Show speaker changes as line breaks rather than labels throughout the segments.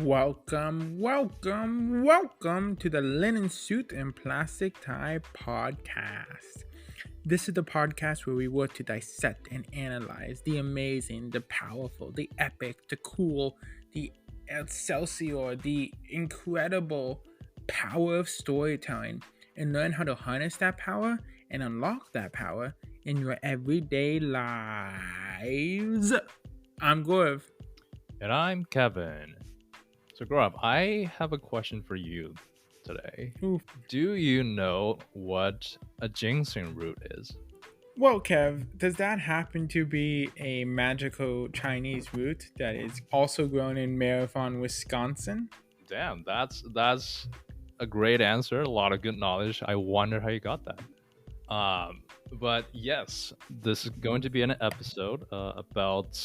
Welcome to the Linen Suit and Plastic Tie podcast. This is the podcast where we work to dissect and analyze the amazing, the powerful, the epic, the cool, the excelsior, the incredible power of storytelling and learn how to harness that power and unlock that power in your everyday lives. I'm Gaurav.
And I'm Kevin. So, Gaurav, I have a question for you today.
Ooh.
Do you know what a ginseng root is?
Well, Kev, does that happen to be a magical Chinese root that is also grown in Marathon, Wisconsin?
Damn, that's a great answer. A lot of good knowledge. I wonder how you got that. But yes, this is going to be an episode about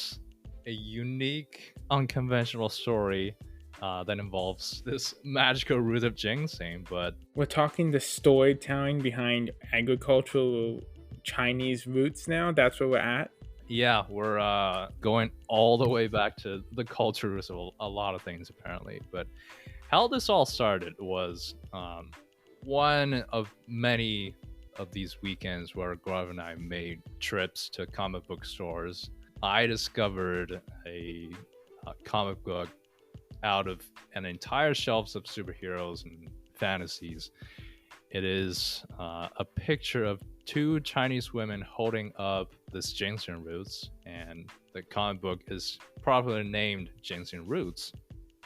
a unique, unconventional story that involves this magical root of ginseng. But
We're talking the storytelling behind agricultural Chinese roots now. That's where we're at.
yeah, we're going all the way back to the cultures of a lot of things, apparently. But how this all started was one of many of these weekends where Gaurav and I made trips to comic book stores. I discovered a comic book out of an entire shelves of superheroes and fantasies. It is a picture of two Chinese women holding up this ginseng roots, and the comic book is properly named Ginseng Roots.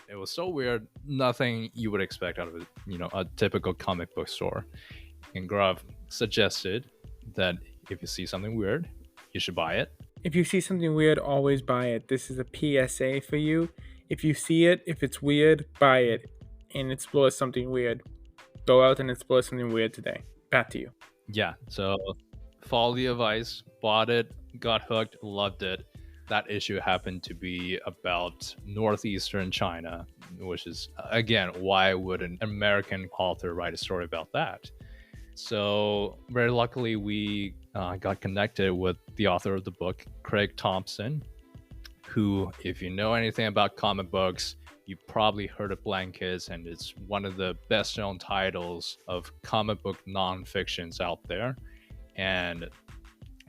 It was so weird, nothing you would expect out of a typical comic book store. And Gaurav suggested that if you see something weird, you should buy it.
If you see something weird, always buy it. This is a PSA for you. If you see it, if it's weird, buy it and explore something weird. Go out and explore something weird today. Back to you.
Yeah, so follow the advice, bought it, got hooked, loved it. That issue happened to be about Northeastern China, which is, again, why would an American author write a story about that? So very luckily, we got connected with the author of the book, Craig Thompson, who, if you know anything about comic books, you probably heard of Blankets, and it's one of the best known titles of comic book non-fictions out there. And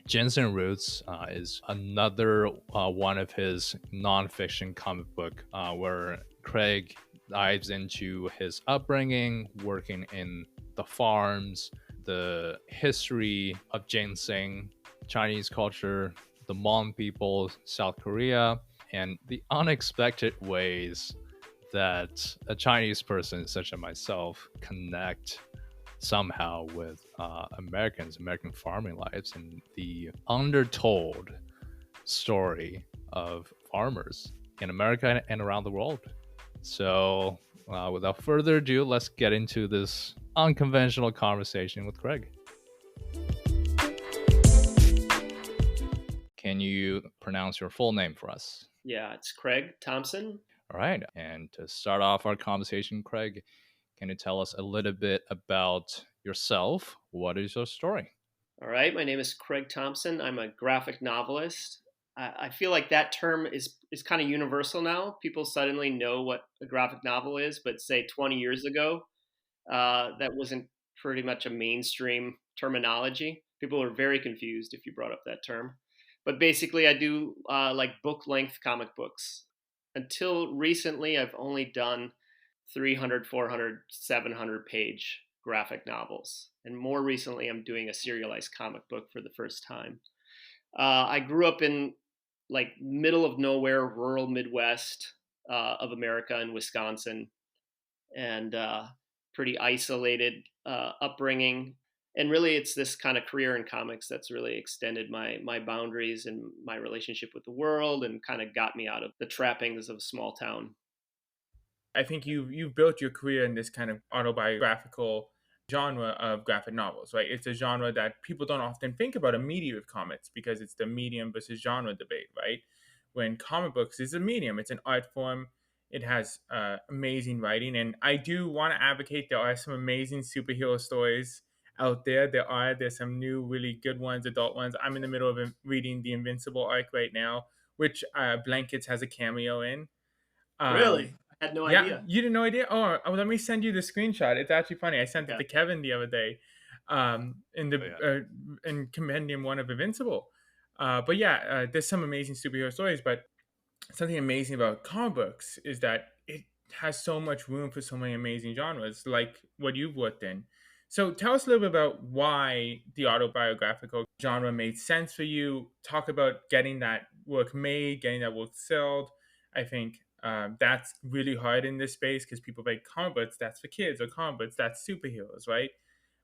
Ginseng Roots is another one of his non-fiction comic book where Craig dives into his upbringing, working in the farms, the history of ginseng, Chinese culture, the Hmong people, South Korea, and the unexpected ways that a Chinese person such as myself connect somehow with American farming lives, and the undertold story of farmers in America and around the world. So without further ado, let's get into this unconventional conversation with Craig. Can you pronounce your full name for us?
Yeah, it's Craig Thompson.
All right. And to start off our conversation, Craig, can you tell us a little bit about yourself? What is your story?
All right, my name is Craig Thompson. I'm a graphic novelist. I feel like that term is kind of universal now. People suddenly know what a graphic novel is, but say 20 years ago, that wasn't pretty much a mainstream terminology. People were very confused if you brought up that term. But basically, I do like book-length comic books. Until recently, I've only done 300, 400, 700 page graphic novels. And more recently, I'm doing a serialized comic book for the first time. I grew up in like middle of nowhere, rural Midwest of America in Wisconsin, and pretty isolated upbringing. And really, it's this kind of career in comics that's really extended my boundaries and my relationship with the world, and kind of got me out of the trappings of a small town.
I think you've built your career in this kind of autobiographical genre of graphic novels, right? It's a genre that people don't often think about immediately with comics because it's the medium versus genre debate, right? When comic books is a medium, it's an art form. It has amazing writing, and I do want to advocate there are some amazing superhero stories out there. There's some new really good ones, adult ones. I'm in the middle of reading the Invincible arc right now, which Blankets has a cameo in.
Really? Had no
Yeah,
idea.
you didn't know idea. Let me send you the screenshot. It's actually funny. I sent it
Okay.
to Kevin the other day, in
Oh, yeah.
in Compendium One of Invincible. But yeah, there's some amazing superhero stories. But something amazing about comic books is that it has so much room for so many amazing genres, like what you've worked in. So tell us a little bit about why the autobiographical genre made sense for you. Talk about getting that work made, getting that work sold. I think that's really hard in this space because people make comic books that's for kids, or comic books that's superheroes, right?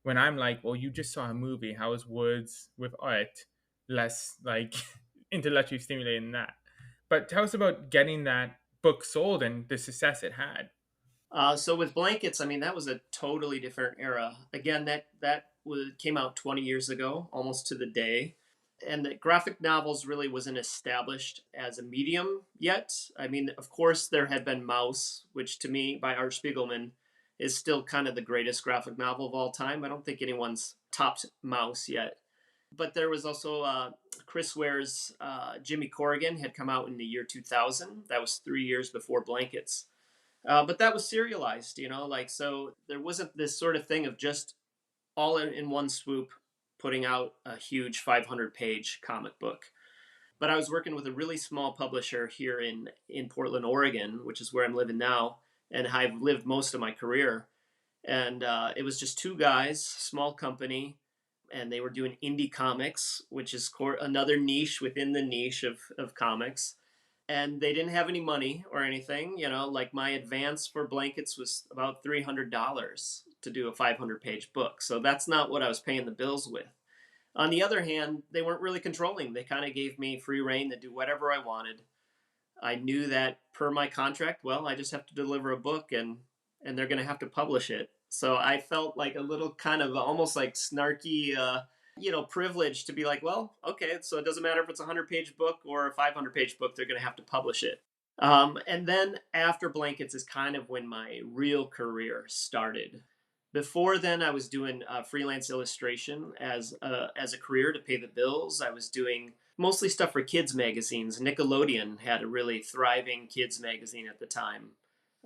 When I'm like, well, you just saw a movie. How is words with art less like intellectually stimulating than that? But tell us about getting that book sold and the success it had.
So with blankets, I mean that was a totally different era. Again, came out 20 years ago, almost to the day. And the graphic novels really wasn't established as a medium yet. I mean, of course, there had been Mouse, which to me, by Art Spiegelman, is still kind of the greatest graphic novel of all time. I don't think anyone's topped Mouse yet. But there was also Chris Ware's Jimmy Corrigan had come out in the year 2000. That was 3 years before Blankets. But that was serialized, like so there wasn't this sort of thing of just all in one swoop putting out a huge 500-page comic book. But I was working with a really small publisher here in Portland, Oregon, which is where I'm living now, and I've lived most of my career. And it was just two guys, small company, and they were doing indie comics, which is another niche within the niche of comics. And they didn't have any money or anything, like my advance for blankets was about $300 to do a 500-page book. So that's not what I was paying the bills with. On the other hand, they weren't really controlling. They kind of gave me free reign to do whatever I wanted. I knew that per my contract, well, I just have to deliver a book and they're going to have to publish it. So I felt like a little kind of almost like snarky, privilege to be like, well, okay, so it doesn't matter if it's a 100-page book or a 500-page book, they're going to have to publish it. And then after Blankets is kind of when my real career started. Before then, I was doing freelance illustration as a career to pay the bills. I was doing mostly stuff for kids magazines. Nickelodeon had a really thriving kids magazine at the time.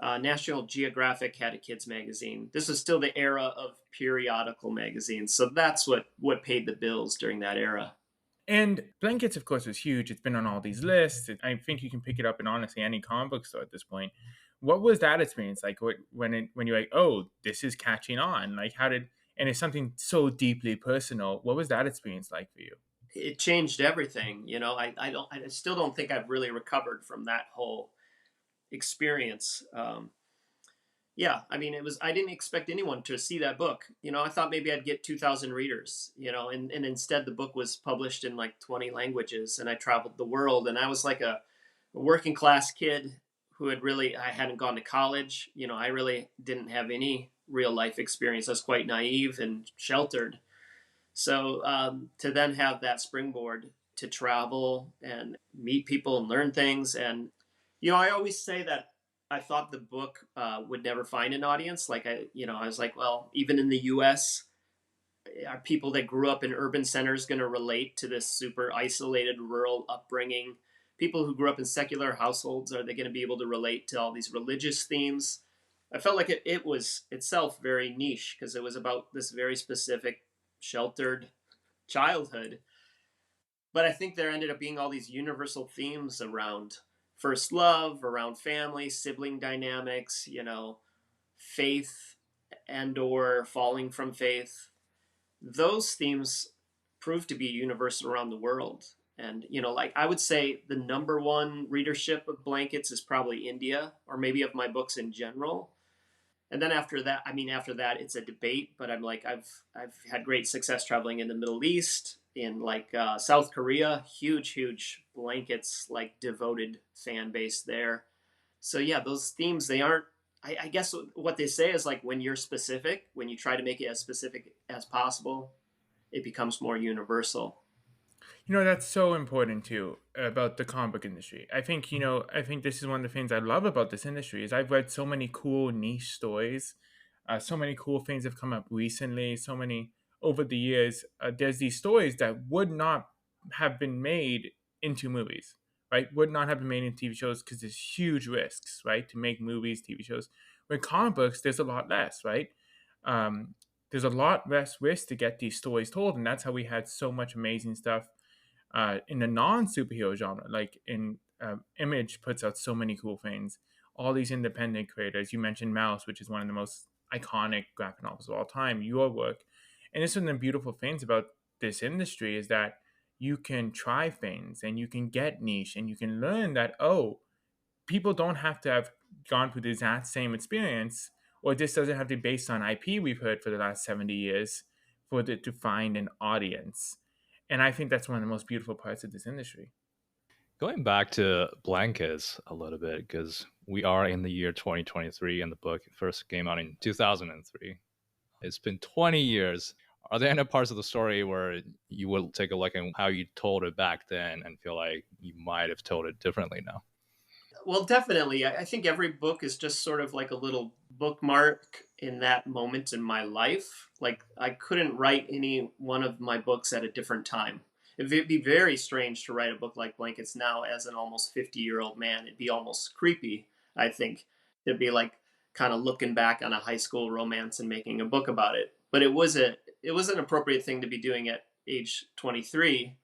National Geographic had a kids magazine. This was still the era of periodical magazines, so that's what paid the bills during that era.
And Blankets, of course, was huge. It's been on all these lists. I think you can pick it up in honestly any comic book store at this point. What was that experience like when you're like, oh, this is catching on? Like, and it's something so deeply personal. What was that experience like for you?
It changed everything. I still don't think I've really recovered from that whole experience. Yeah, I mean, I didn't expect anyone to see that book. I thought maybe I'd get 2,000 readers, and instead the book was published in like 20 languages, and I traveled the world, and I was like a working class kid I hadn't gone to college. I really didn't have any real life experience. I was quite naive and sheltered. So to then have that springboard to travel and meet people and learn things. And, I always say that I thought the book would never find an audience. Like I was like, well, even in the U.S., are people that grew up in urban centers going to relate to this super isolated rural upbringing? People who grew up in secular households, are they going to be able to relate to all these religious themes? I felt like it was itself very niche because it was about this very specific sheltered childhood. But I think there ended up being all these universal themes around first love, around family, sibling dynamics, faith and or falling from faith. Those themes proved to be universal around the world. And, like I would say the number one readership of blankets is probably India, or maybe of my books in general. And then after that, it's a debate. But I'm like, I've had great success traveling in the Middle East, in like South Korea, huge blankets, like devoted fan base there. So yeah, those themes, they aren't. I guess what they say is like when you're specific, when you try to make it as specific as possible, it becomes more universal.
That's so important too about the comic book industry. I think this is one of the things I love about this industry is I've read so many cool niche stories. So many cool things have come up recently. So many over the years. There's these stories that would not have been made into movies, right, would not have been made into TV shows because there's huge risks, right, to make movies, TV shows. With comic books, there's a lot less, right? Um, there's a lot less risk to get these stories told, and that's how we had so much amazing stuff in the non-superhero genre. Like in Image puts out so many cool things. All these independent creators. You mentioned Mouse, which is one of the most iconic graphic novels of all time. Your work, and it's one of the beautiful things about this industry is that you can try things and you can get niche and you can learn that people don't have to have gone through the exact same experience, or this doesn't have to be based on IP we've heard for the last 70 years for it to find an audience. And I think that's one of the most beautiful parts of this industry.
Going back to blankets a little bit, because we are in the year 2023 and the book first came out in 2003. It's been 20 years. Are there any parts of the story where you will take a look at how you told it back then and feel like you might have told it differently now?
Well, definitely. I think every book is just sort of like a little bookmark in that moment in my life. Like, I couldn't write any one of my books at a different time. It'd be very strange to write a book like Blankets now as an almost 50-year-old man. It'd be almost creepy, I think. It'd be like kind of looking back on a high school romance and making a book about it. But it was an appropriate thing to be doing at age 23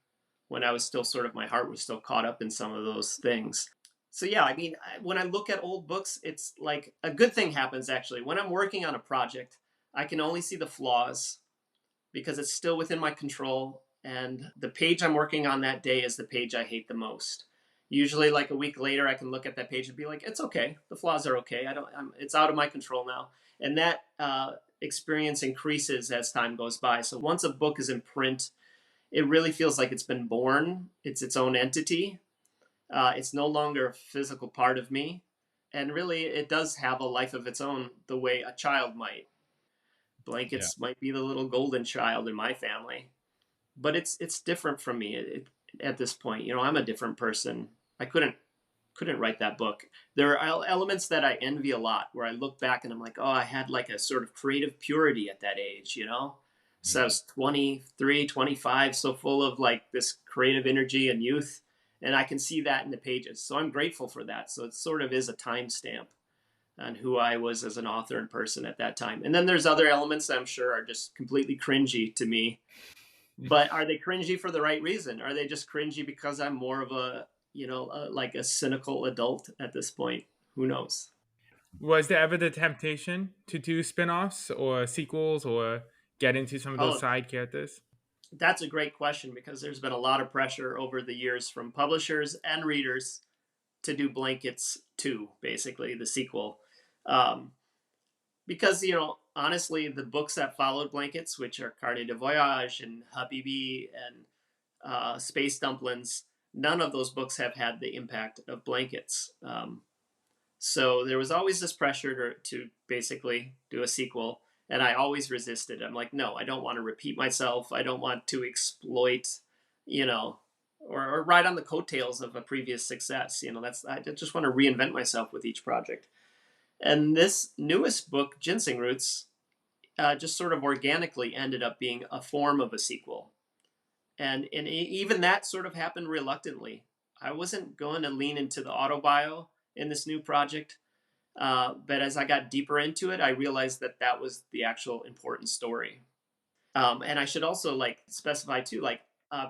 when I was still sort of, my heart was still caught up in some of those things. So yeah, I mean, when I look at old books, it's like a good thing happens actually. When I'm working on a project, I can only see the flaws because it's still within my control, and the page I'm working on that day is the page I hate the most. Usually like a week later I can look at that page and be like, it's okay. The flaws are okay. It's out of my control now. And that experience increases as time goes by. So once a book is in print, it really feels like it's been born. It's its own entity. It's no longer a physical part of me. And really, it does have a life of its own, the way a child might.
Yeah.
Blankets might be the little golden child in my family, but it's different from me at this point. You know, I'm a different person. I couldn't write that book. There are elements that I envy a lot, where I look back and I'm like, oh, I had like a sort of creative purity at that age, you know? So I
Mhm.
was 23, 25, so full of like this creative energy and youth. And I can see that in the pages. So I'm grateful for that. So it sort of is a timestamp on who I was as an author and person at that time. And then there's other elements that I'm sure are just completely cringy to me. But are they cringy for the right reason? Are they just cringy because I'm more of a, like a cynical adult at this point? Who knows?
Was there ever the temptation to do spin-offs or sequels or get into some of those
Oh,
side characters?
that's a great question, because there's been a lot of pressure over the years from publishers and readers to do Blankets 2, basically, the sequel. Um, because, honestly, the books that followed Blankets, which are Carnet de Voyage and Habibi and Space Dumplings, none of those books have had the impact of Blankets. So there was always this pressure to basically do a sequel, and I always resisted. I'm like, no, I don't want to repeat myself. I don't want to exploit, you know, or ride on the coattails of a previous success. I just want to reinvent myself with each project. And this newest book, Ginseng Roots, just sort of organically ended up being a form of a sequel. And even that sort of happened reluctantly. I wasn't going to lean into the autobio in this new project, but as I got deeper into it, I realized that that was the actual important story. And I should also like specify too, like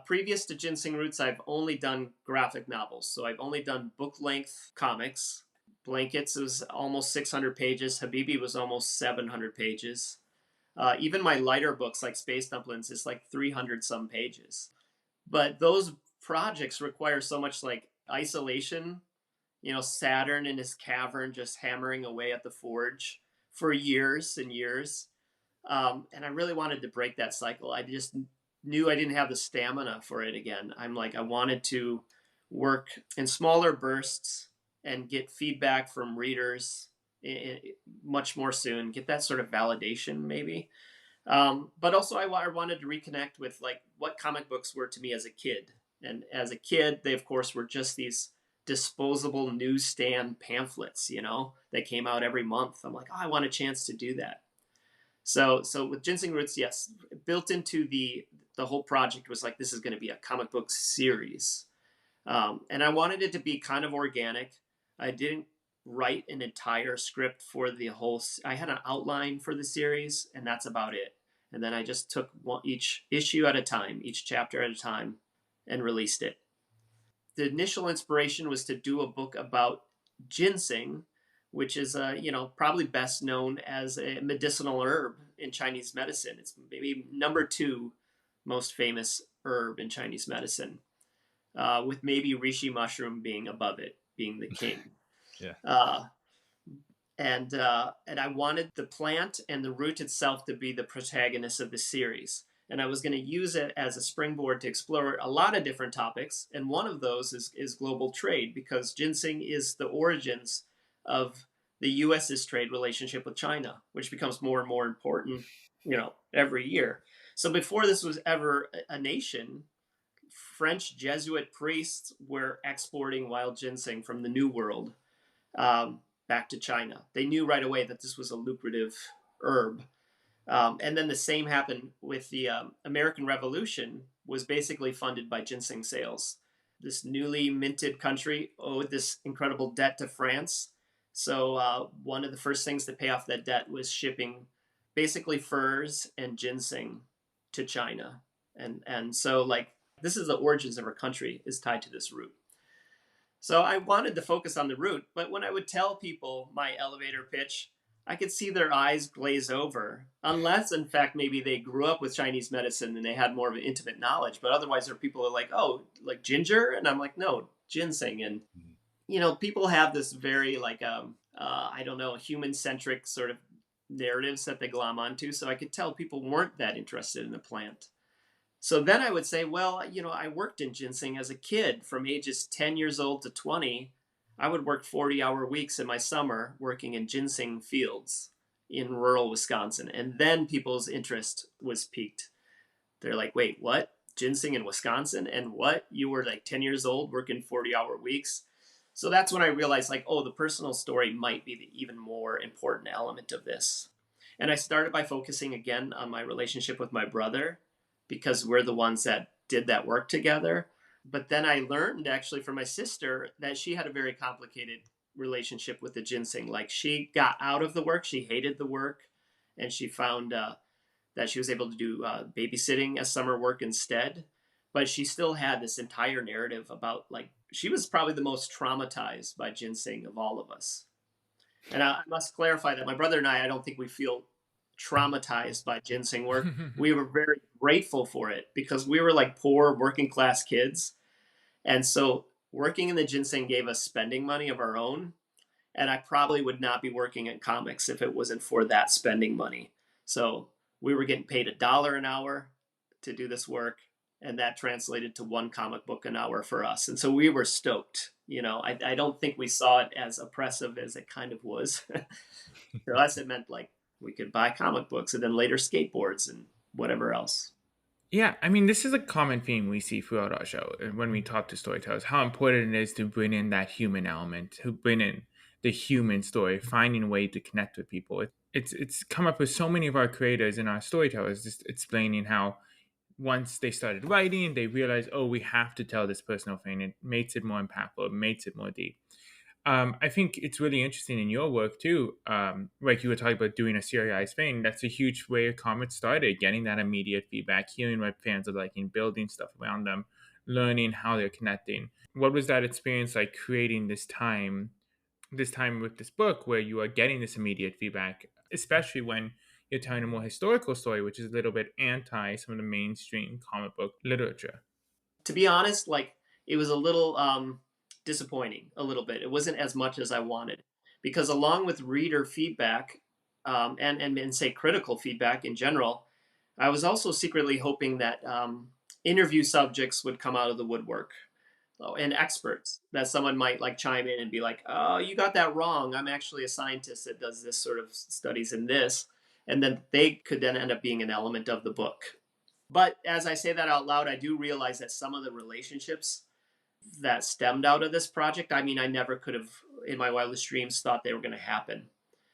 previous to Ginseng Roots, I've only done graphic novels. So I've only done book length comics. Blankets was almost 600 pages. Habibi was almost 700 pages. Even my lighter books like Space Dumplings is like 300 some pages. But those projects require so much like isolation, Saturn in his cavern just hammering away at the forge for years and years. And I really wanted to break that cycle. I just knew I didn't have the stamina for it again. I'm like, I wanted to work in smaller bursts and get feedback from readers much more soon, get that sort of validation maybe. But also, I wanted to reconnect with like what comic books were to me as a kid. And as a kid, they of course were just these disposable newsstand pamphlets, that came out every month. I'm like, oh, I want a chance to do that. So with Ginseng Roots, yes, built into the whole project was like, this is going to be a comic book series. And I wanted it to be kind of organic. I didn't write an entire script for the whole. I had an outline for the series, and that's about it. And then I just took each issue at a time, each chapter at a time, and released it. The initial inspiration was to do a book about ginseng, which is probably best known as a medicinal herb in Chinese medicine. It's maybe number 2 most famous herb in Chinese medicine, with maybe reishi mushroom being above it, being the king.
Yeah.
And I wanted the plant and the root itself to be the protagonist of the series. And I was going to use it as a springboard to explore a lot of different topics. And one of those is global trade, because ginseng is the origins of the U.S.'s trade relationship with China, which becomes more and more important, every year. So before this was ever a nation, French Jesuit priests were exporting wild ginseng from the New World back to China. They knew right away that this was a lucrative herb. And then the same happened with the American Revolution, was basically funded by ginseng sales. This newly minted country owed this incredible debt to France. So one of the first things to pay off that debt was shipping basically furs and ginseng to China. And so this is the origins of our country is tied to this root. So I wanted to focus on the root, but when I would tell people my elevator pitch, I could see their eyes glaze over, unless, in fact, maybe they grew up with Chinese medicine and they had more of an intimate knowledge. But otherwise, there are people who are like, oh, like ginger? And I'm like, no, ginseng. And, people have this very, I don't know, human-centric sort of narratives that they glom onto. So I could tell people weren't that interested in the plant. So then I would say, well, I worked in ginseng as a kid from ages 10 years old to 20. I would work 40-hour weeks in my summer working in ginseng fields in rural Wisconsin. And then people's interest was piqued. They're like, wait, what? Ginseng in Wisconsin? And what? You were like 10 years old working 40-hour weeks? So that's when I realized, the personal story might be the even more important element of this. And I started by focusing again on my relationship with my brother, because we're the ones that did that work together. But then I learned actually from my sister that she had a very complicated relationship with the ginseng. Like, she got out of the work, she hated the work, and she found that she was able to do babysitting as summer work instead. But she still had this entire narrative about, she was probably the most traumatized by ginseng of all of us. And I must clarify that my brother and I don't think we feel traumatized by ginseng work. We were very grateful for it, because we were like poor working class kids. And so working in the ginseng gave us spending money of our own. And I probably would not be working in comics if it wasn't for that spending money. So we were getting paid $1 an hour to do this work. And that translated to 1 comic book an hour for us. And so we were stoked. I don't think we saw it as oppressive as it kind of was. For us, it meant we could buy comic books and then later skateboards and whatever else.
Yeah, I mean, this is a common theme we see throughout our show when we talk to storytellers, how important it is to bring in that human element, to bring in the human story, finding a way to connect with people. It's come up with so many of our creators and our storytellers just explaining how once they started writing, they realized, oh, we have to tell this personal thing. It makes it more impactful, it makes it more deep. I think it's really interesting in your work too. Like you were talking about doing a serialized thing. That's a huge way comics started, getting that immediate feedback, hearing what fans are liking, building stuff around them, learning how they're connecting. What was that experience like creating this time with this book where you are getting this immediate feedback, especially when you're telling a more historical story, which is a little bit anti some of the mainstream comic book literature?
To be honest, it was a little disappointing, a little bit. It wasn't as much as I wanted, because along with reader feedback and say critical feedback in general, I was also secretly hoping that interview subjects would come out of the woodwork. And experts, that someone might chime in and be like, oh, you got that wrong. I'm actually a scientist that does this sort of studies in this. And then they could then end up being an element of the book. But as I say that out loud, I do realize that some of the relationships that stemmed out of this project, I never could have in my wildest dreams thought they were going to happen.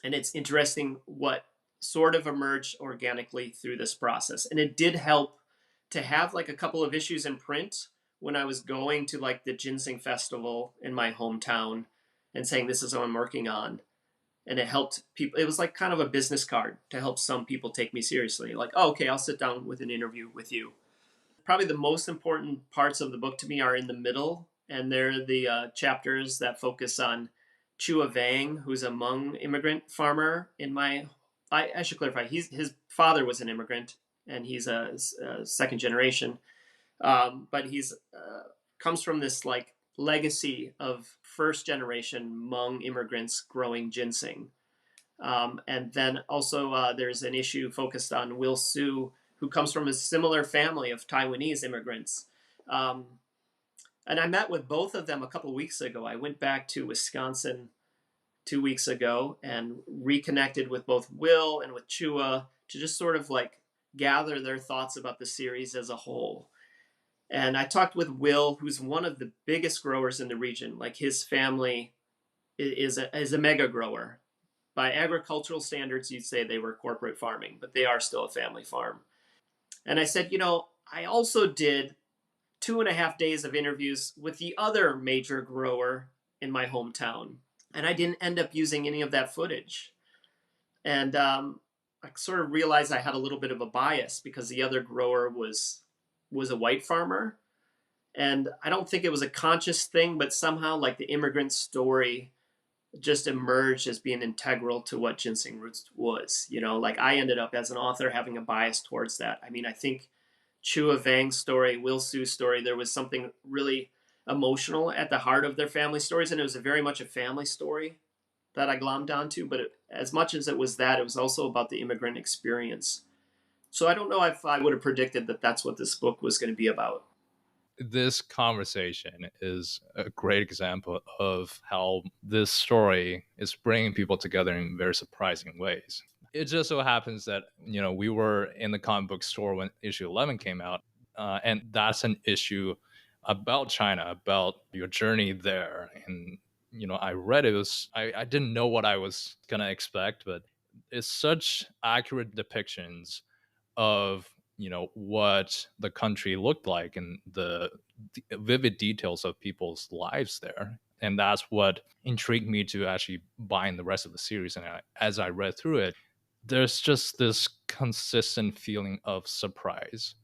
And it's interesting what sort of emerged organically through this process. And it did help to have a couple of issues in print when I was going to like the ginseng festival in my hometown and saying, this is what I'm working on. And it helped people. It was like kind of a business card to help some people take me seriously. Like, oh, okay, I'll sit down with an interview with you. Probably the most important parts of the book to me are in the middle, and they're the chapters that focus on Chua Vang, who's a Hmong immigrant farmer in my. I should clarify. His father was an immigrant, and he's a second generation, but he's comes from this like legacy of first generation Hmong immigrants growing ginseng. And then also there's an issue focused on Will Su, who comes from a similar family of Taiwanese immigrants. Um, and I met with both of them a couple of weeks ago. I went back to Wisconsin 2 weeks ago and reconnected with both Will and with Chua to just sort of like gather their thoughts about the series as a whole. And I talked with Will, who's one of the biggest growers in the region. Like his family is a mega grower. By agricultural standards, you'd say they were corporate farming, but they are still a family farm. And I said, I also did 2.5 days of interviews with the other major grower in my hometown. And I didn't end up using any of that footage. And I sort of realized I had a little bit of a bias because the other grower was a white farmer. And I don't think it was a conscious thing, but somehow like the immigrant story just emerged as being integral to what Ginseng Roots was. Like I ended up as an author having a bias towards that. I mean, I think Chua Vang's story, Will Su's story, there was something really emotional at the heart of their family stories. And it was very much a family story that I glommed onto. But as much as it was that, it was also about the immigrant experience. So I don't know if I would have predicted that that's what this book was going to be about.
This conversation is a great example of how this story is bringing people together in very surprising ways. It just so happens that, we were in the comic book store when issue 11 came out, and that's an issue about China, about your journey there. And, I read it. I didn't know what I was going to expect, but it's such accurate depictions of what the country looked like and the vivid details of people's lives there, and that's what intrigued me to actually buy in the rest of the series. And as I read through it, there's just this consistent feeling of surprise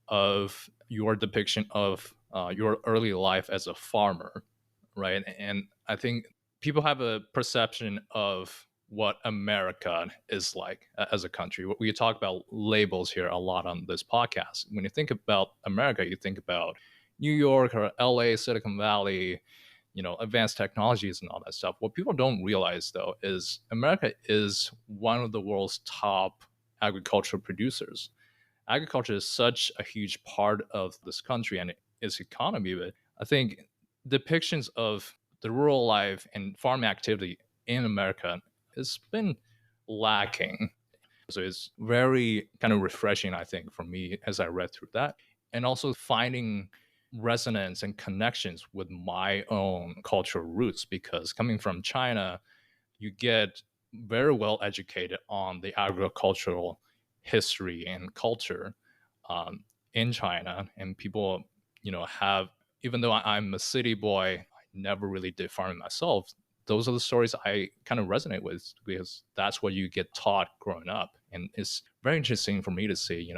of your depiction of your early life as a farmer, right? And I think people have a perception of what America is like as a country. We talk about labels here a lot on this podcast. When you think about America, you think about New York or LA, Silicon Valley, advanced technologies and all that stuff. What people don't realize, though, is America is one of the world's top agricultural producers. Agriculture is such a huge part of this country and its economy, but I think depictions of the rural life and farm activity in America has been lacking. So it's very kind of refreshing, I think, for me as I read through that. And also finding resonance and connections with my own cultural roots, because coming from China, you get very well educated on the agricultural history and culture in China. And people, have, even though I'm a city boy, I never really did farming myself. Those are the stories I kind of resonate with because that's what you get taught growing up. And it's very interesting for me to see,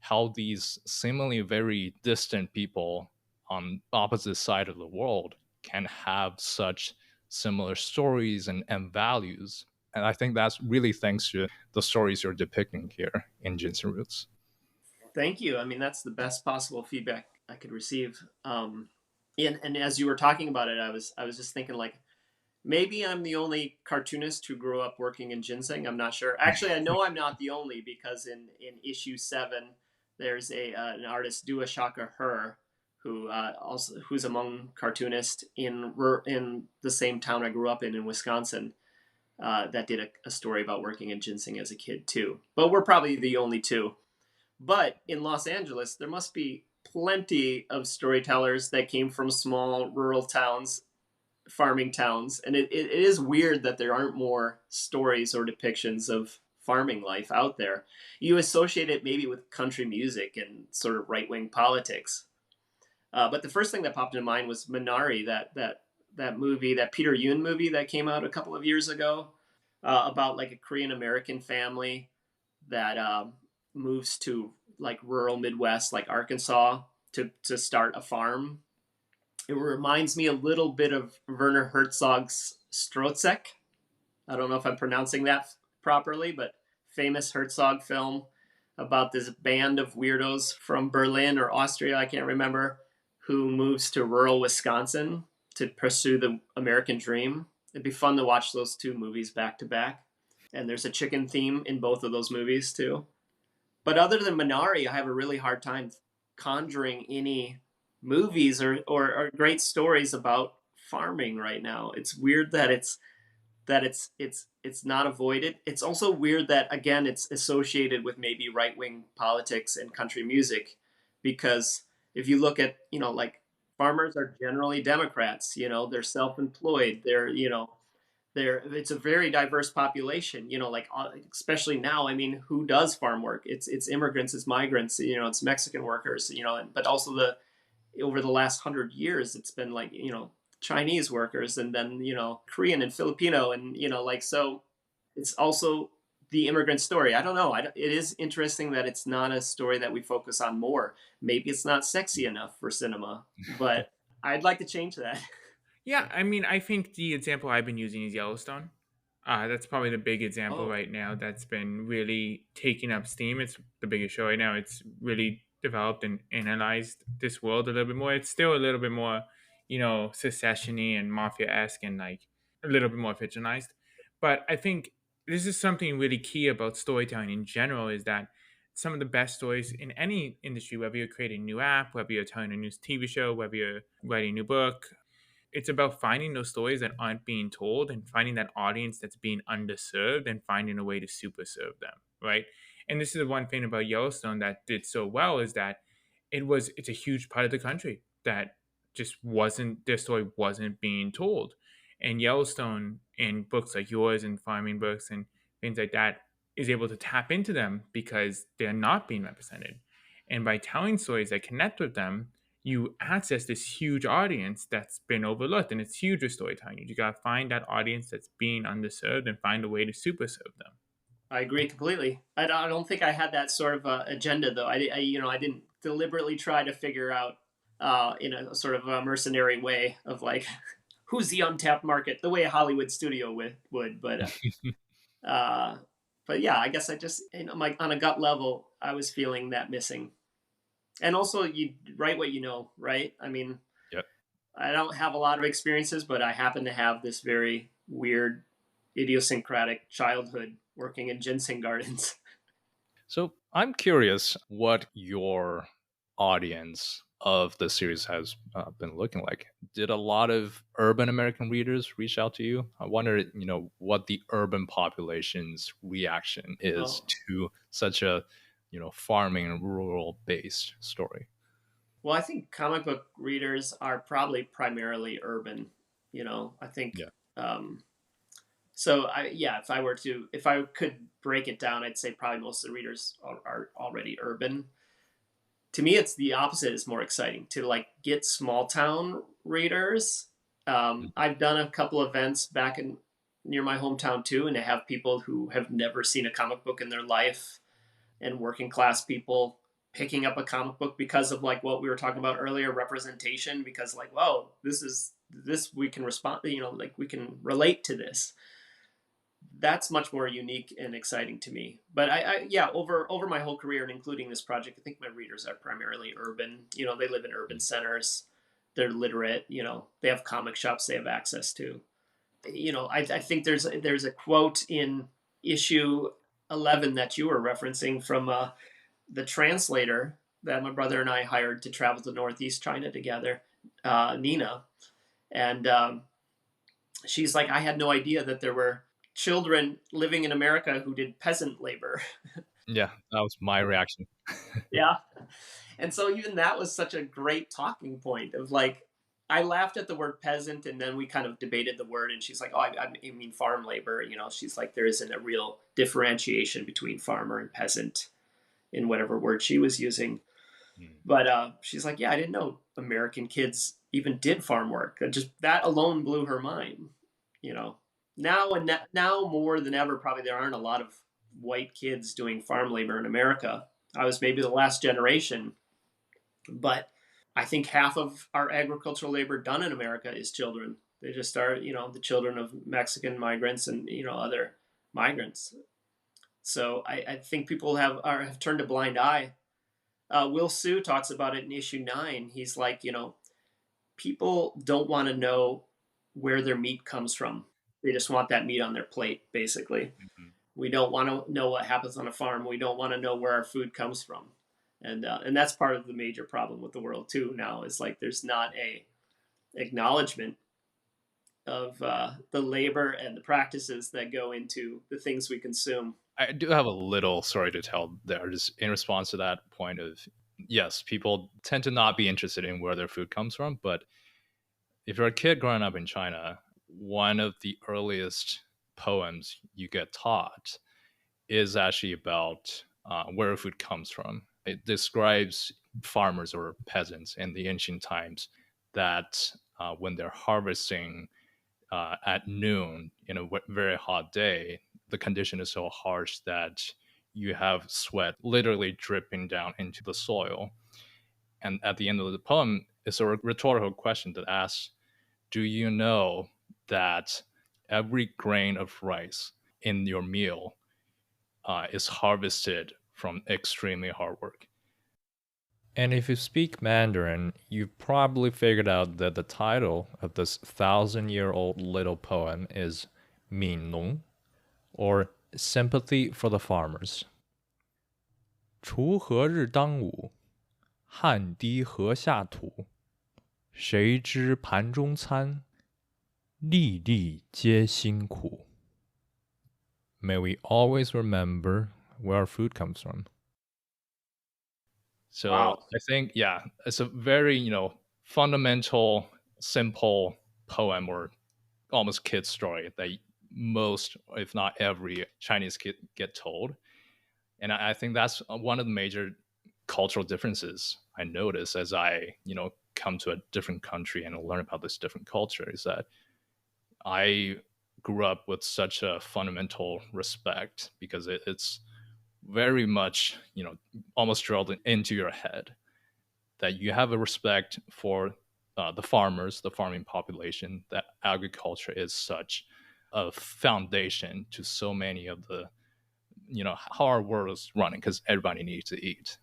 how these seemingly very distant people on opposite side of the world can have such similar stories and values. And I think that's really thanks to the stories you're depicting here in Ginseng Roots.
Thank you. I mean, that's the best possible feedback I could receive. And as you were talking about it, I was just thinking like, maybe I'm the only cartoonist who grew up working in ginseng. I'm not sure. Actually, I know I'm not the only because in issue 7, there's an artist, Dua Shaka Her, who's a Hmong cartoonist in the same town I grew up in Wisconsin, that did a story about working in ginseng as a kid too. But we're probably the only two. But in Los Angeles, there must be plenty of storytellers that came from small rural towns, farming towns. And it is weird that there aren't more stories or depictions of farming life out there. You associate it maybe with country music and sort of right-wing politics. But the first thing that popped into mind was Minari, that movie, that Peter Yoon movie that came out a couple of years ago, about like a Korean American family that moves to like rural Midwest, like Arkansas, to start a farm. It reminds me a little bit of Werner Herzog's Strotzek. I don't know if I'm pronouncing that properly, but famous Herzog film about this band of weirdos from Berlin or Austria, I can't remember, who moves to rural Wisconsin to pursue the American dream. It'd be fun to watch those two movies back to back. And there's a chicken theme in both of those movies too. But other than Minari, I have a really hard time conjuring any movies or great stories about farming right now. It's weird that it's not avoided. It's also weird that again it's associated with maybe right wing politics and country music, because if you look at like farmers are generally Democrats. They're self employed. They're it's a very diverse population. Like especially now. I mean, who does farm work? It's immigrants, it's migrants. It's Mexican workers. But also the over the last 100 years, it's been like Chinese workers, and then Korean and Filipino, and like so. It's also the immigrant story. I don't know. It is interesting that it's not a story that we focus on more. Maybe it's not sexy enough for cinema, but I'd like to change that.
Yeah, I mean, I think the example I've been using is Yellowstone. That's probably the big example
Oh,
right now that's been really taking up steam. It's the biggest show right now. It's really developed and analyzed this world a little bit more. It's still a little bit more, secession-y and mafia-esque and like a little bit more fictionalized. But I think this is something really key about storytelling in general is that some of the best stories in any industry, whether you're creating a new app, whether you're telling a new TV show, whether you're writing a new book, it's about finding those stories that aren't being told and finding that audience that's being underserved and finding a way to super serve them, right? And this is the one thing about Yellowstone that did so well is that it's a huge part of the country that just wasn't their story wasn't being told. And Yellowstone in books like yours and farming books and things like that is able to tap into them because they're not being represented. And by telling stories that connect with them, you access this huge audience that's been overlooked, and it's huge with storytelling. You gotta find that audience that's being underserved and find a way to super serve them.
I agree completely. I don't think I had that sort of agenda though. I didn't deliberately try to figure out in a sort of a mercenary way of like who's the untapped market the way a Hollywood studio would. Uh, but yeah, I guess I just like on a gut level, I was feeling that missing. And also, you write what you know, right? I mean,
Yep.
I don't have a lot of experiences, but I happen to have this very weird, idiosyncratic childhood working in ginseng gardens.
So I'm curious what your audience of the series has been looking like. Did a lot of urban American readers reach out to you? I wonder, what the urban population's reaction is
Oh,
to such a, farming and rural based story.
well, I think comic book readers are probably primarily urban. I think.
Yeah.
Um, so yeah, if I could break it down, I'd say probably most of the readers are already urban. To me, it's the opposite is more exciting to like get small town readers. I've done a couple events back in near my hometown too, and to have people who have never seen a comic book in their life and working class people picking up a comic book because of like what we were talking about earlier, representation, because like, whoa, this we can respond, like we can relate to this. That's much more unique and exciting to me. But yeah, over my whole career and including this project, I think my readers are primarily urban. They live in urban centers. They're literate. They have comic shops they have access to. I think there's a quote in issue 11 that you were referencing from the translator that my brother and I hired to travel to Northeast China together, Nina, and she's like, I had no idea that there were children living in America who did peasant labor.
Yeah, that was my reaction.
Yeah. And so even that was such a great talking point of like, I laughed at the word peasant and then we kind of debated the word and she's like, oh, I mean farm labor. She's like, there isn't a real differentiation between farmer and peasant in whatever word she was using.
Mm.
But she's like, yeah, I didn't know American kids even did farm work. Just that alone blew her mind. You know, now more than ever, probably there aren't a lot of white kids doing farm labor in America. I was maybe the last generation, but I think half of our agricultural labor done in America is children. They just are, the children of Mexican migrants and other migrants. So I think people have turned a blind eye. Will Sue talks about it in issue 9. He's like, people don't want to know where their meat comes from. They just want that meat on their plate, basically.
Mhm.
We don't want to know what happens on a farm. We don't want to know where our food comes from, and that's part of the major problem with the world too. Now is like there's not a acknowledgement of the labor and the practices that go into the things we consume.
I do have a little story to tell there, just in response to that point of yes, people tend to not be interested in where their food comes from, but if you're a kid growing up in China, one of the earliest poems you get taught is actually about where food comes from. It describes farmers or peasants in the ancient times that when they're harvesting at noon in a very hot day, the condition is so harsh that you have sweat literally dripping down into the soil. And at the end of the poem, it's a rhetorical question that asks, do you know that every grain of rice in your meal is harvested from extremely hard work? And if you speak Mandarin, you've probably figured out that the title of this 1,000-year-old little poem is 悯农, or Sympathy for the Farmers. 锄禾日当午，汗滴禾下土。谁知盘中餐，粒粒皆辛苦。May we always remember where our food comes from. So
Wow.
I think, yeah, it's a very, fundamental, simple poem or almost kid story that most, if not every Chinese kid get told. And I think that's one of the major cultural differences I notice as I, come to a different country and learn about this different culture is that I grew up with such a fundamental respect because it's very much, almost drilled into your head that you have a respect for the farmers, the farming population, that agriculture is such a foundation to so many of the, how our world is running because everybody needs to eat.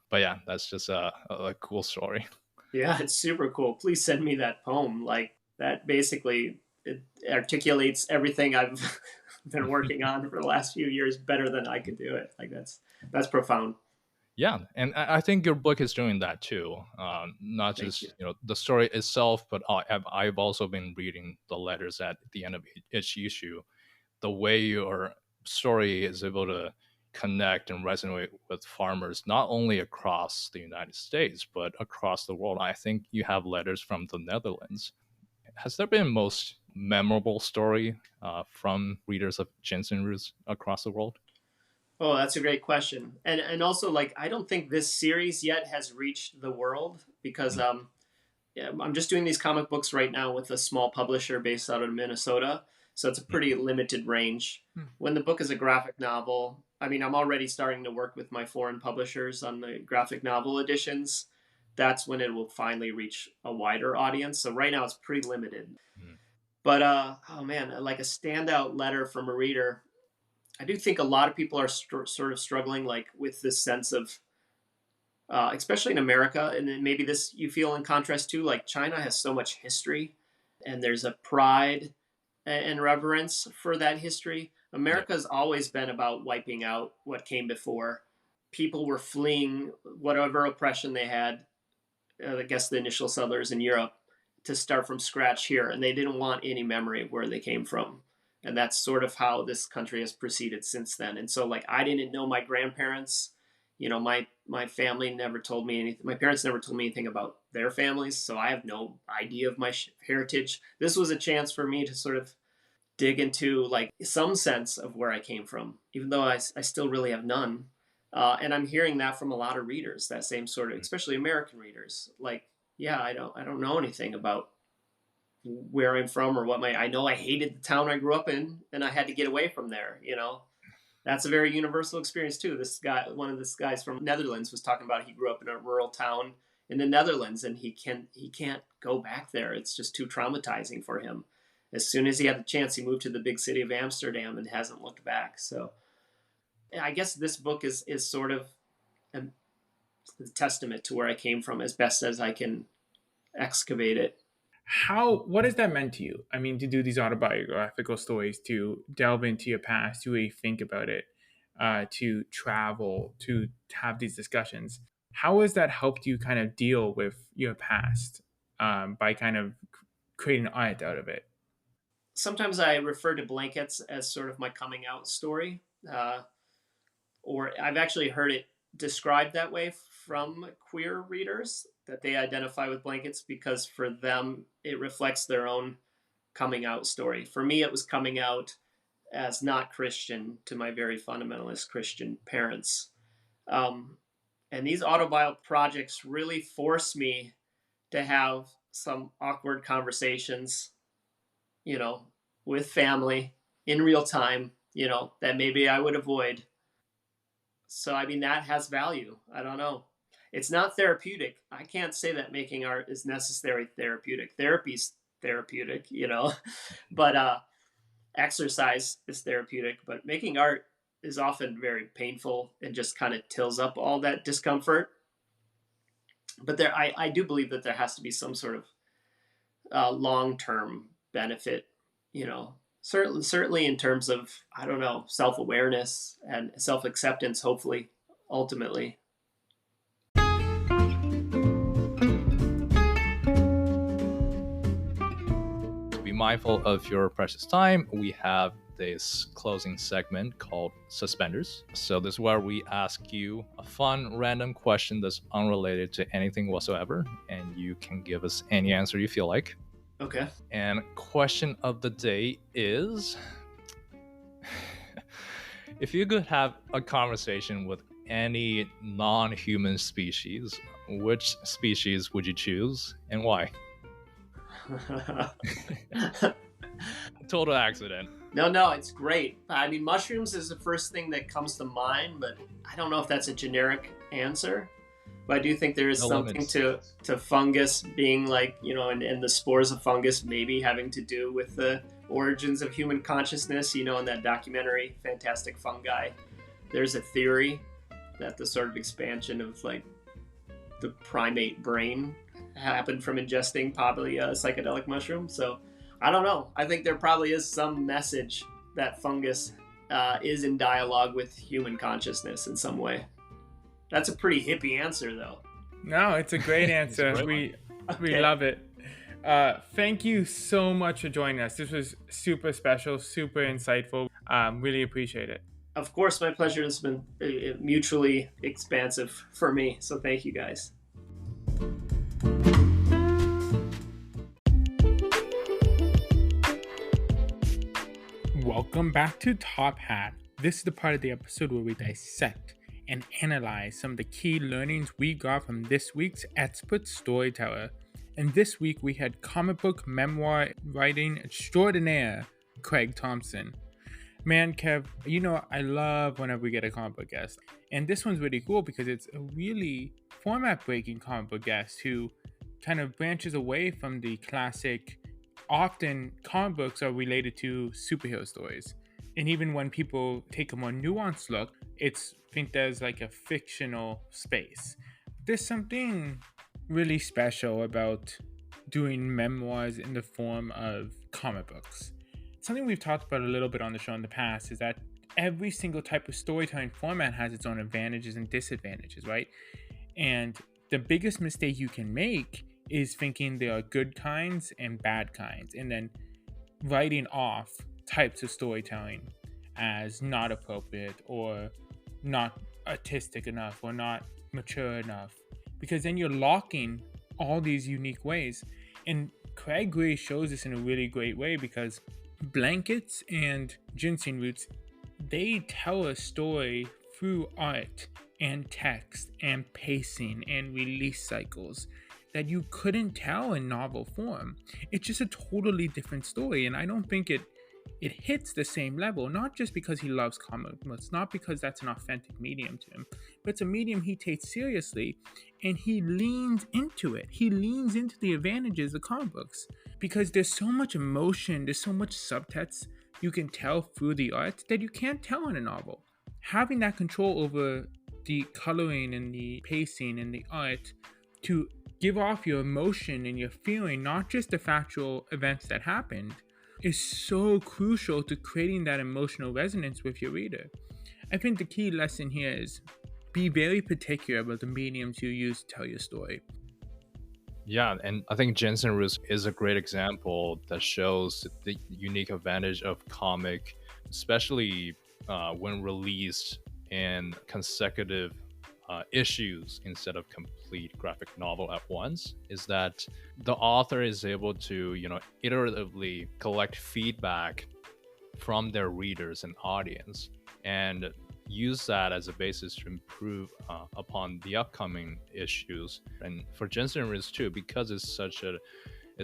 But yeah, that's just a cool story.
Yeah, it's super cool. Please send me that poem. Like that basically it articulates everything I've been working on for the last few years better than I could do it. Like that's profound.
Yeah, and I think your book is doing that too. Not
Thank you.
just the story itself, but I've also been reading the letters at the end of each issue. The way your story is able to connect and resonate with farmers, not only across the United States but across the world. I think you have letters from the Netherlands. Has there been a most memorable story from readers of Ginseng Roots across the world?
Oh, that's a great question. And also like I don't think this series yet has reached the world because
Mm.
yeah, I'm just doing these comic books right now with a small publisher based out of Minnesota. So it's a pretty limited range. When the book is a graphic novel, I mean, I'm already starting to work with my foreign publishers on the graphic novel editions. That's when it will finally reach a wider audience. So right now it's pretty limited.
Mm.
But oh man, like a standout letter from a reader. I do think a lot of people are sort of struggling like with this sense of especially in America, and then maybe this you feel in contrast to like China has so much history, and there's a pride and reverence for that history.
Yeah.
America's always been about wiping out what came before. People were fleeing whatever oppression they had. I guess the initial settlers in Europe to start from scratch here, and they didn't want any memory of where they came from. And that's sort of how this country has proceeded since then. And so, like, I didn't know my grandparents. My family never told me anything. My parents never told me anything about their families, so I have no idea of my heritage. This was a chance for me to sort of dig into like some sense of where I came from, even though I still really have none. And I'm hearing that from a lot of readers, that same sort of, especially American readers. Like, yeah, I don't know anything about where I'm from or I know I hated the town I grew up in and I had to get away from there, you know. That's a very universal experience too. One of this guys from Netherlands was talking about he grew up in a rural town in the Netherlands and he can't go back there. It's just too traumatizing for him. As soon as he had the chance, he moved to the big city of Amsterdam and hasn't looked back. So I guess this book is sort of a testament to where I came from as best as I can excavate it.
What has that meant to you? I mean, to do these autobiographical stories, to delve into your past, to really think about it, to travel, to have these discussions. How has that helped you kind of deal with your past by kind of creating art out of it?
Sometimes I refer to blankets as sort of my coming out story, or I've actually heard it described that way from queer readers, that they identify with blankets because for them it reflects their own coming out story. For me, it was coming out as not Christian to my very fundamentalist Christian parents. And these autobiographical projects really force me to have some awkward conversations, you know, with family in real time, you know, that maybe I would avoid. So, I mean, that has value. I don't know. It's not therapeutic. I can't say that making art is necessarily therapeutic. Therapy's therapeutic, you know, but exercise is therapeutic. But making art is often very painful and just kind of tills up all that discomfort. But I do believe that there has to be some sort of long-term benefit, you know, certainly in terms of, I don't know, self-awareness and self-acceptance, hopefully, ultimately.
To be mindful of your precious time, we have this closing segment called Suspenders. So this is where we ask you a fun, random question that's unrelated to anything whatsoever, and you can give us any answer you feel like.
Okay.
And question of the day is, if you could have a conversation with any non-human species, which species would you choose and why? Total accident.
No, it's great. I mean, mushrooms is the first thing that comes to mind, but I don't know if that's a generic answer. But I do think there is something to fungus being like, you know, and the spores of fungus maybe having to do with the origins of human consciousness. You know, in that documentary, Fantastic Fungi, there's a theory that the sort of expansion of like the primate brain happened from ingesting probably a psychedelic mushroom. So I don't know. I think there probably is some message that fungus is in dialogue with human consciousness in some way. That's a pretty hippie answer, though.
No, it's a great answer.
It's a
we
Okay.
love it. Thank you so much for joining us. This was super special, super insightful. Really appreciate it.
Of course, my pleasure. Has been mutually expansive for me. So thank you, guys.
Welcome back to Top Hat. This is the part of the episode where we dissect and analyze some of the key learnings we got from this week's expert storyteller. And this week we had comic book memoir writing extraordinaire, Craig Thompson. Man, Kev, you know I love whenever we get a comic book guest. And this one's really cool because it's a really format-breaking comic book guest who kind of branches away from the classic. Often comic books are related to superhero stories. And even when people take a more nuanced look, it's think there's like a fictional space. There's something really special about doing memoirs in the form of comic books. Something we've talked about a little bit on the show in the past is that every single type of storytelling format has its own advantages and disadvantages, right? And the biggest mistake you can make is thinking there are good kinds and bad kinds, and then writing off types of storytelling as not appropriate or not artistic enough or not mature enough, because then you're locking all these unique ways. And Craig really shows this in a really great way, because Blankets and Ginseng Roots, they tell a story through art and text and pacing and release cycles that you couldn't tell in novel form. It's just a totally different story, and I don't think it hits the same level, not just because he loves comic books, not because that's an authentic medium to him, but it's a medium he takes seriously, and he leans into it. He leans into the advantages of comic books because there's so much emotion, there's so much subtext you can tell through the art that you can't tell in a novel. Having that control over the coloring and the pacing and the art to give off your emotion and your feeling, not just the factual events that happened, is so crucial to creating that emotional resonance with your reader. I think the key lesson here is be very particular about the mediums you use to tell your story.
Yeah, and I think Ginseng Roots is a great example that shows the unique advantage of comic, especially when released in consecutive issues instead of complete graphic novel at once, is that the author is able to, iteratively collect feedback from their readers and audience and use that as a basis to improve upon the upcoming issues. And for Ginseng Roots too, because it's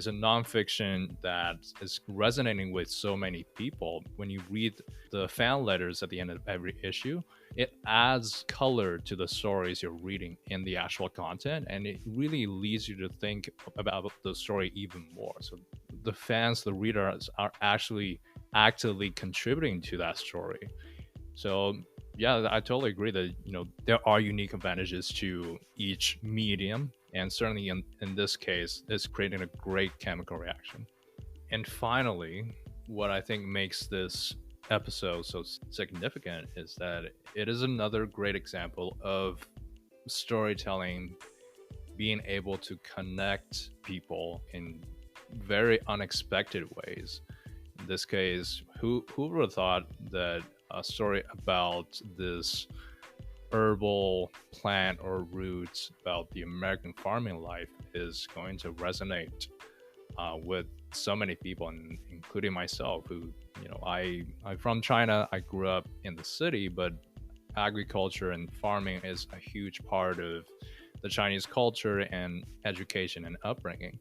a nonfiction that is resonating with so many people, when you read the fan letters at the end of every issue, it adds color to the stories you're reading in the actual content, and it really leads you to think about the story even more. So the fans, the readers, are actually actively contributing to that story. So yeah, I totally agree that there are unique advantages to each medium, and certainly in this case, it's creating a great chemical reaction. And finally, what I think makes this episode so significant is that it is another great example of storytelling being able to connect people in very unexpected ways. In this case, who would have thought that a story about this herbal plant or roots about the American farming life is going to resonate with so many people, including myself, who, I'm from China. I grew up in the city, but agriculture and farming is a huge part of the Chinese culture and education and upbringing.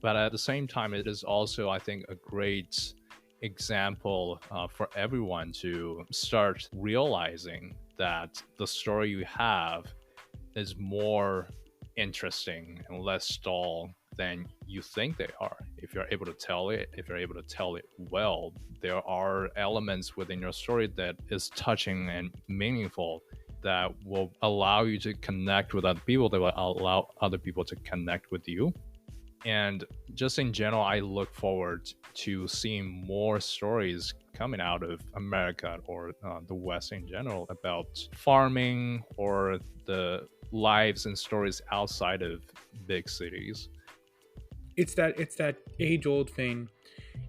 But at the same time, it is also, I think, a great example for everyone to start realizing that the story you have is more interesting and less dull than you think they are. If you're able to tell it well, there are elements within your story that is touching and meaningful that will allow you to connect with other people, that will allow other people to connect with you. And just in general, I look forward to seeing more stories coming out of America or the West in general about farming or the lives and stories outside of big cities.
It's that age-old thing.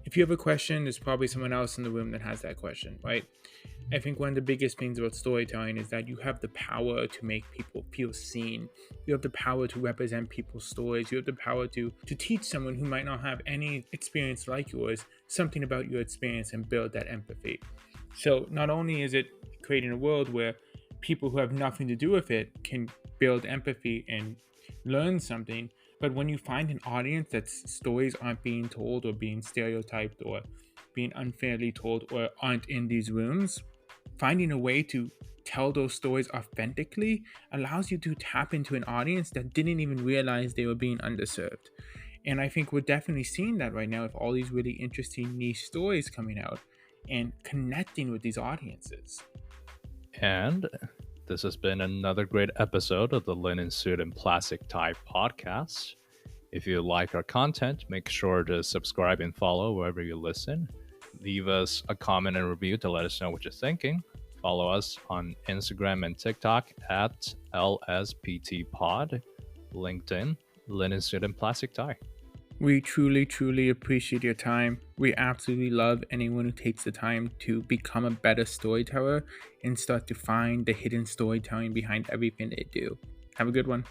If you have a question, there's probably someone else in the room that has that question, right? I think one of the biggest things about storytelling is that you have the power to make people feel seen. You have the power to represent people's stories. You have the power to teach someone who might not have any experience like yours something about your experience and build that empathy. So not only is it creating a world where people who have nothing to do with it can build empathy and learn something, but when you find an audience that stories aren't being told or being stereotyped or being unfairly told or aren't in these rooms, finding a way to tell those stories authentically allows you to tap into an audience that didn't even realize they were being underserved. And I think we're definitely seeing that right now with all these really interesting niche stories coming out and connecting with these audiences.
And this has been another great episode of the Linen Suit and Plastic Tie podcast. If you like our content, make sure to subscribe and follow wherever you listen. Leave us a comment and review to let us know what you're thinking. Follow us on Instagram and TikTok at LSPTPod, LinkedIn, Linen Suit and Plastic Tie.
We truly, truly appreciate your time. We absolutely love anyone who takes the time to become a better storyteller and start to find the hidden storytelling behind everything they do. Have a good one.